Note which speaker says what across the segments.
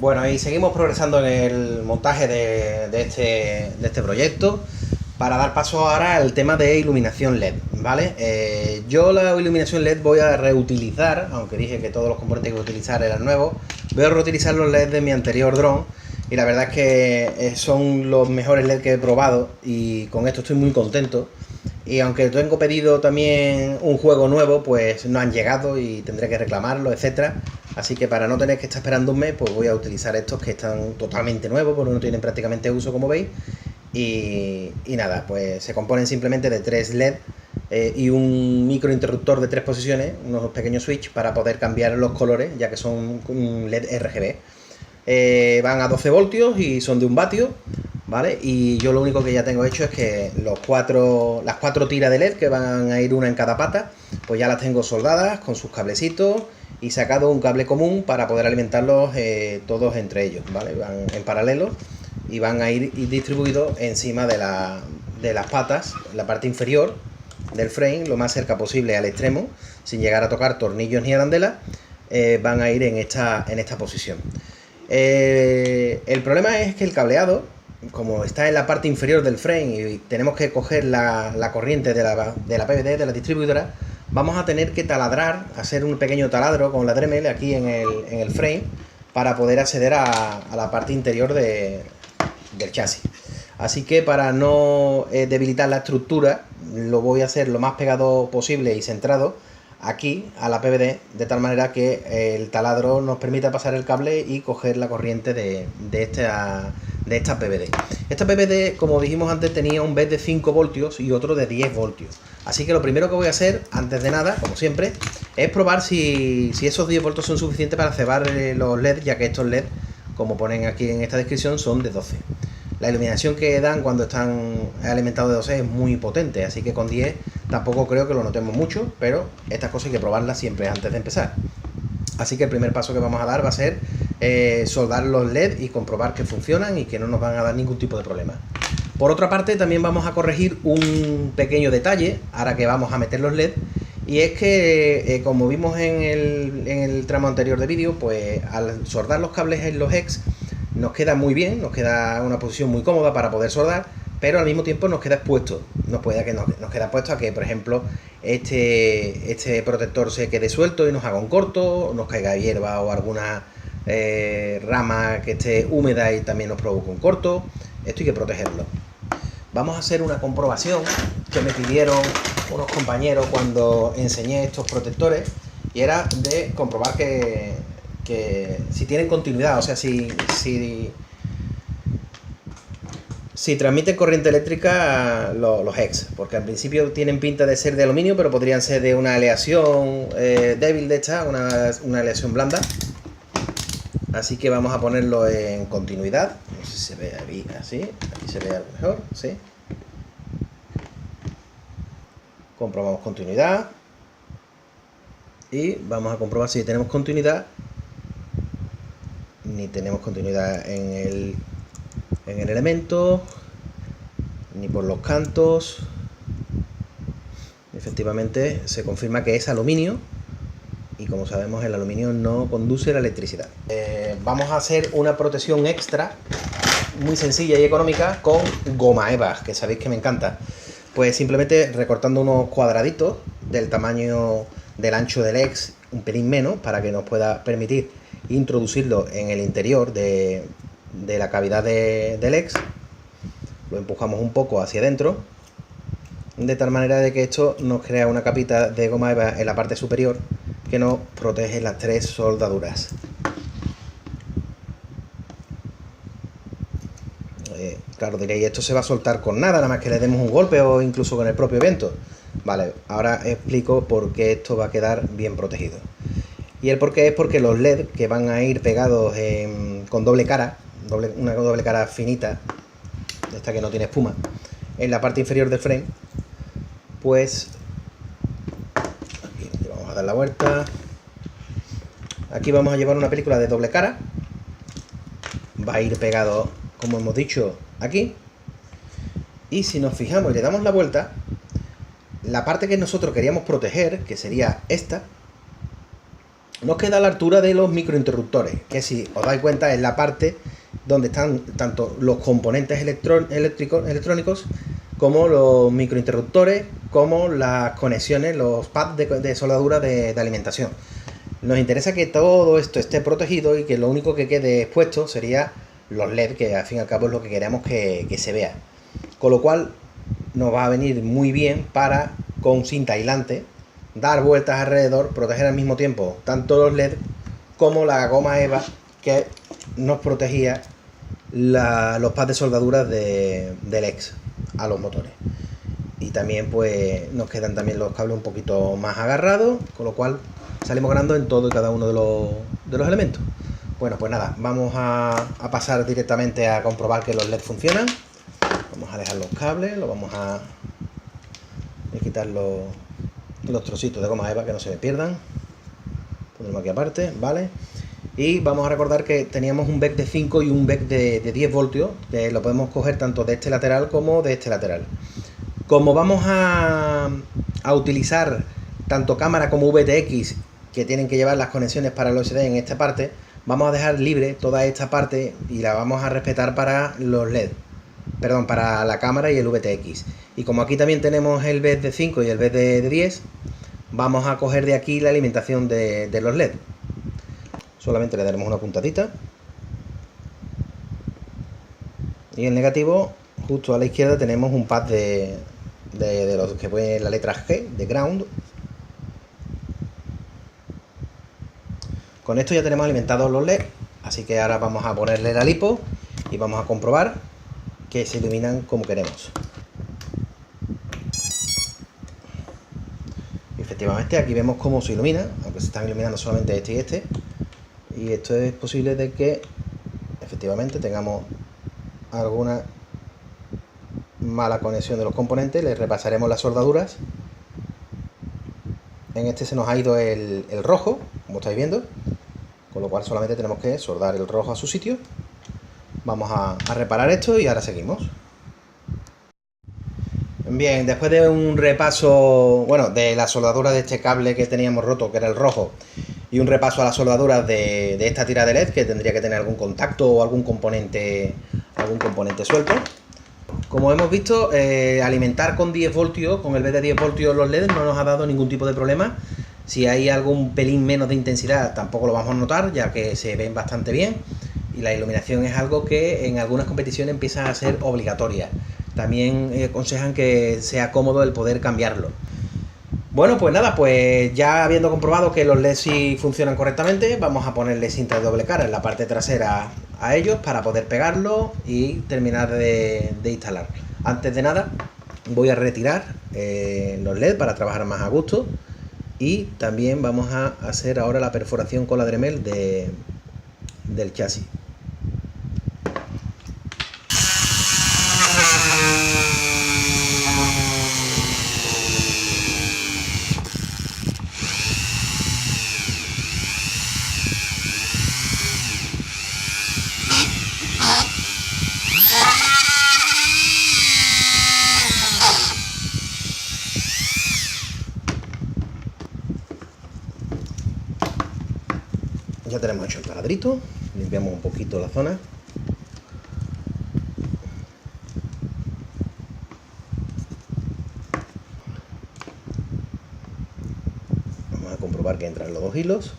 Speaker 1: Bueno, y seguimos progresando en el montaje de este proyecto para dar paso ahora al tema de iluminación LED, ¿vale? Yo la iluminación LED voy a reutilizar, aunque dije que todos los componentes que voy a utilizar eran nuevos, voy a reutilizar los LED de mi anterior dron y la verdad es que son los mejores LED que he probado y con esto estoy muy contento. Y aunque tengo pedido también un juego nuevo, pues no han llegado y tendré que reclamarlo, etcétera. Así que para no tener que estar esperando un mes, pues voy a utilizar estos que están totalmente nuevos, porque no tienen prácticamente uso, como veis. Y nada, pues se componen simplemente de 3 LED y un microinterruptor de 3 posiciones, unos pequeños switch para poder cambiar los colores, ya que son un LED RGB. Van a 12 voltios y son de 1 vatio, ¿vale? Y yo lo único que ya tengo hecho es que las 4 tiras de LED, que van a ir una en cada pata, pues ya las tengo soldadas con sus cablecitos y sacado un cable común para poder alimentarlos todos entre ellos, ¿vale? Van en paralelo y van a ir distribuidos encima de las patas, la parte inferior del frame, lo más cerca posible al extremo, sin llegar a tocar tornillos ni arandelas. Van a ir en esta posición. El problema es que el cableado, como está en la parte inferior del frame y tenemos que coger la corriente de la PVD, de la distribuidora, vamos a tener que taladrar, hacer un pequeño taladro con la Dremel aquí en el frame para poder acceder a la parte interior del chasis. Así que para no debilitar la estructura, lo voy a hacer lo más pegado posible y centrado aquí a la PVD, de tal manera que el taladro nos permita pasar el cable y coger la corriente de esta PVD. Esta PVD, como dijimos antes, tenía un bed de 5 voltios y otro de 10 voltios. Así que lo primero que voy a hacer, antes de nada, como siempre, es probar si esos 10 voltios son suficientes para cebar los LED, ya que estos LED, como ponen aquí en esta descripción, son de 12. La iluminación que dan cuando están alimentados de 12 es muy potente, así que con 10 tampoco creo que lo notemos mucho, pero estas cosas hay que probarlas siempre antes de empezar. Así que el primer paso que vamos a dar va a ser soldar los LED y comprobar que funcionan y que no nos van a dar ningún tipo de problema. Por otra parte, también vamos a corregir un pequeño detalle, ahora que vamos a meter los LED, y es que, como vimos en el tramo anterior de vídeo, pues al soldar los cables en los hex, nos queda muy bien, nos queda una posición muy cómoda para poder soldar, pero al mismo tiempo nos queda expuesto. Nos queda expuesto a que, por ejemplo, este protector se quede suelto y nos haga un corto, nos caiga hierba o alguna rama que esté húmeda y también nos provoque un corto. Esto hay que protegerlo. Vamos a hacer una comprobación que me pidieron unos compañeros cuando enseñé estos protectores, y era de comprobar que si tienen continuidad, o sea, si transmiten corriente eléctrica los hex, porque al principio tienen pinta de ser de aluminio, pero podrían ser de una aleación débil de esta, una aleación blanda. Así que vamos a ponerlo en continuidad. No sé si se ve ahí así, aquí se ve algo mejor, ¿sí? Comprobamos continuidad y vamos a comprobar si tenemos continuidad. Ni tenemos continuidad en el elemento, ni por los cantos. Efectivamente se confirma que es aluminio, y como sabemos el aluminio no conduce la electricidad. Vamos a hacer una protección extra muy sencilla y económica con goma eva, que sabéis que me encanta. Pues simplemente recortando unos cuadraditos del tamaño del ancho del hex, un pelín menos, para que nos pueda permitir introducirlo en el interior de la cavidad del hex. Lo empujamos un poco hacia adentro, de tal manera de que esto nos crea una capita de goma eva en la parte superior que nos protege las 3 soldaduras. Claro, diréis, esto se va a soltar con nada más que le demos un golpe o incluso con el propio viento. Vale, ahora explico por qué esto va a quedar bien protegido. Y el porqué es porque los LED que van a ir pegados con doble cara, una doble cara finita, esta que no tiene espuma, en la parte inferior del frame, pues aquí vamos a dar la vuelta. Aquí vamos a llevar una película de doble cara, va a ir pegado, como hemos dicho, aquí. Y si nos fijamos y le damos la vuelta, la parte que nosotros queríamos proteger, que sería esta, nos queda a la altura de los microinterruptores, que si os dais cuenta es la parte donde están tanto los componentes electrónicos como los microinterruptores, como las conexiones, los pads de soldadura de alimentación. Nos interesa que todo esto esté protegido y que lo único que quede expuesto sería los LED, que al fin y al cabo es lo que queremos que se vea. Con lo cual nos va a venir muy bien para, con cinta aislante, dar vueltas alrededor, proteger al mismo tiempo tanto los LED como la goma EVA que nos protegía los pads de soldadura del EX a los motores. Y también pues nos quedan también los cables un poquito más agarrados, con lo cual salimos ganando en todo y cada uno de los elementos. Bueno, pues nada, vamos a pasar directamente a comprobar que los LED funcionan. Vamos a dejar los cables, lo vamos a quitar los trocitos de goma EVA que no se me pierdan. Ponemos aquí aparte, ¿vale? Y vamos a recordar que teníamos un BEC de 5 y un BEC de 10 voltios, que lo podemos coger tanto de este lateral como de este lateral. Como vamos a utilizar tanto cámara como VTX, que tienen que llevar las conexiones para el OSD en esta parte, vamos a dejar libre toda esta parte y la vamos a respetar para los LED. Perdón, para la cámara y el VTX. Y como aquí también tenemos el BEC de 5 y el BEC de 10, vamos a coger de aquí la alimentación de los LED. Solamente le daremos una puntadita. Y en negativo, justo a la izquierda, tenemos un pad de los que pone la letra G, de ground. Con esto ya tenemos alimentados los LED, así que ahora vamos a ponerle la lipo y vamos a comprobar que se iluminan como queremos. Y efectivamente aquí vemos cómo se ilumina, aunque se están iluminando solamente este y este. Y esto es posible de que efectivamente tengamos alguna mala conexión de los componentes. Les repasaremos las soldaduras. En este se nos ha ido el rojo, como estáis viendo, con lo cual solamente tenemos que soldar el rojo a su sitio. Vamos a reparar esto y ahora seguimos. Bien, después de un repaso, bueno, de la soldadura de este cable que teníamos roto, que era el rojo, y un repaso a las soldaduras de esta tira de LED, que tendría que tener algún contacto o algún componente suelto. Como hemos visto, alimentar con 10 voltios, con el BEC de 10 voltios los LED no nos ha dado ningún tipo de problema. Si hay algún pelín menos de intensidad tampoco lo vamos a notar, ya que se ven bastante bien. Y la iluminación es algo que en algunas competiciones empieza a ser obligatoria. También aconsejan que sea cómodo el poder cambiarlo. Bueno, pues nada, pues ya habiendo comprobado que los LEDs sí funcionan correctamente, vamos a ponerle cinta de doble cara en la parte trasera a ellos para poder pegarlo y terminar de instalar. Antes de nada, voy a retirar los LED para trabajar más a gusto y también vamos a hacer ahora la perforación con la Dremel del chasis. Ya tenemos hecho el taladrito, limpiamos un poquito la zona. Vamos a comprobar que entran los dos hilos.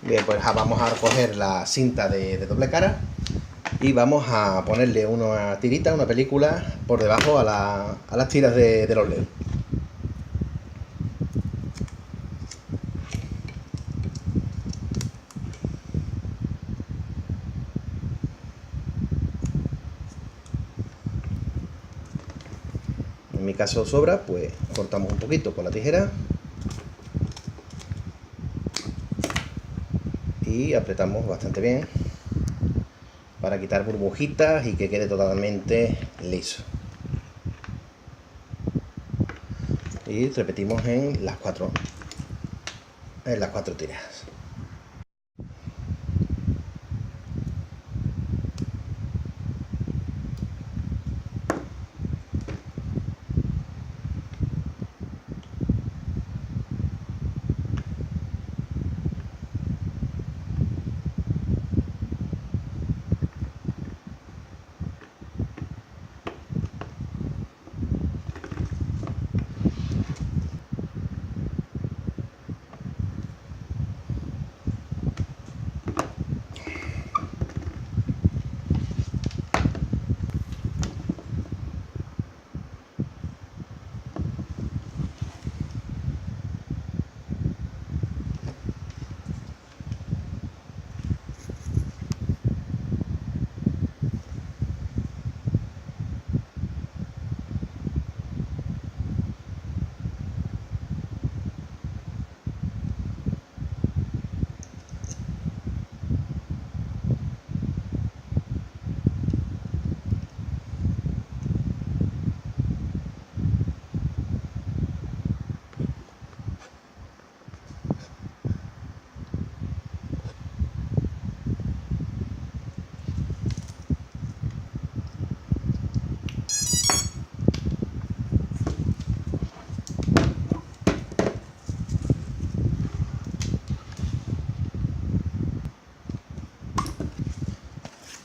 Speaker 1: Bien, pues vamos a coger la cinta de doble cara y vamos a ponerle una tirita, una película por debajo a las tiras de los LED. En mi caso sobra, pues cortamos un poquito con la tijera. y apretamos bastante bien para quitar burbujitas y que quede totalmente liso. Y repetimos en las cuatro tiras.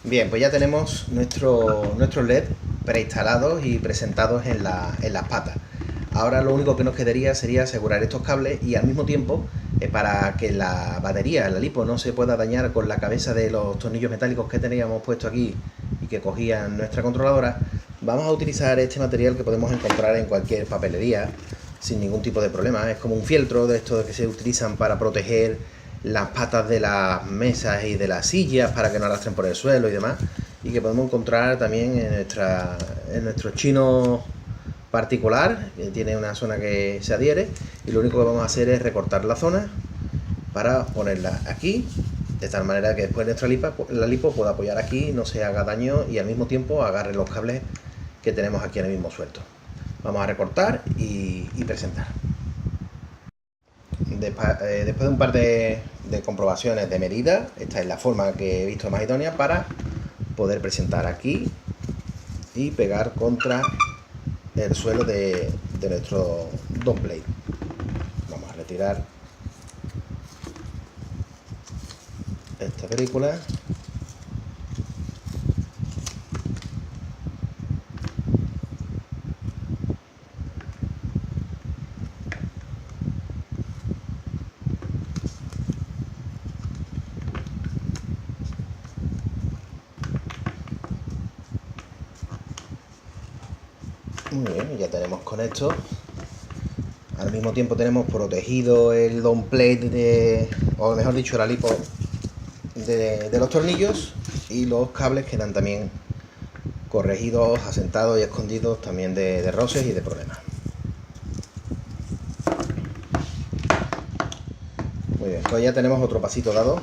Speaker 1: Bien, pues ya tenemos nuestros LED preinstalados y presentados en las patas. Ahora lo único que nos quedaría sería asegurar estos cables y al mismo tiempo, para que la batería, la lipo, no se pueda dañar con la cabeza de los tornillos metálicos que teníamos puesto aquí y que cogían nuestra controladora, vamos a utilizar este material que podemos encontrar en cualquier papelería sin ningún tipo de problema. Es como un fieltro de estos que se utilizan para proteger las patas de las mesas y de las sillas para que no arrastren por el suelo y demás, y que podemos encontrar también en nuestro chino particular, que tiene una zona que se adhiere, y lo único que vamos a hacer es recortar la zona para ponerla aquí, de tal manera que después nuestra la lipo pueda apoyar aquí, no se haga daño y al mismo tiempo agarre los cables que tenemos aquí ahora mismo sueltos. Vamos a recortar y presentar. Después de un par de comprobaciones de medida, esta es la forma que he visto más idónea para poder presentar aquí y pegar contra el suelo de nuestro dome plate. Vamos a retirar esta película. Muy bien, ya tenemos con esto. Al mismo tiempo tenemos protegido el dome plate o mejor dicho, la lipo de los tornillos, y los cables quedan también corregidos, asentados y escondidos también de roces y de problemas. Muy bien, pues ya tenemos otro pasito dado.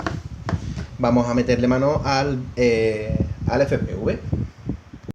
Speaker 1: Vamos a meterle mano al FPV.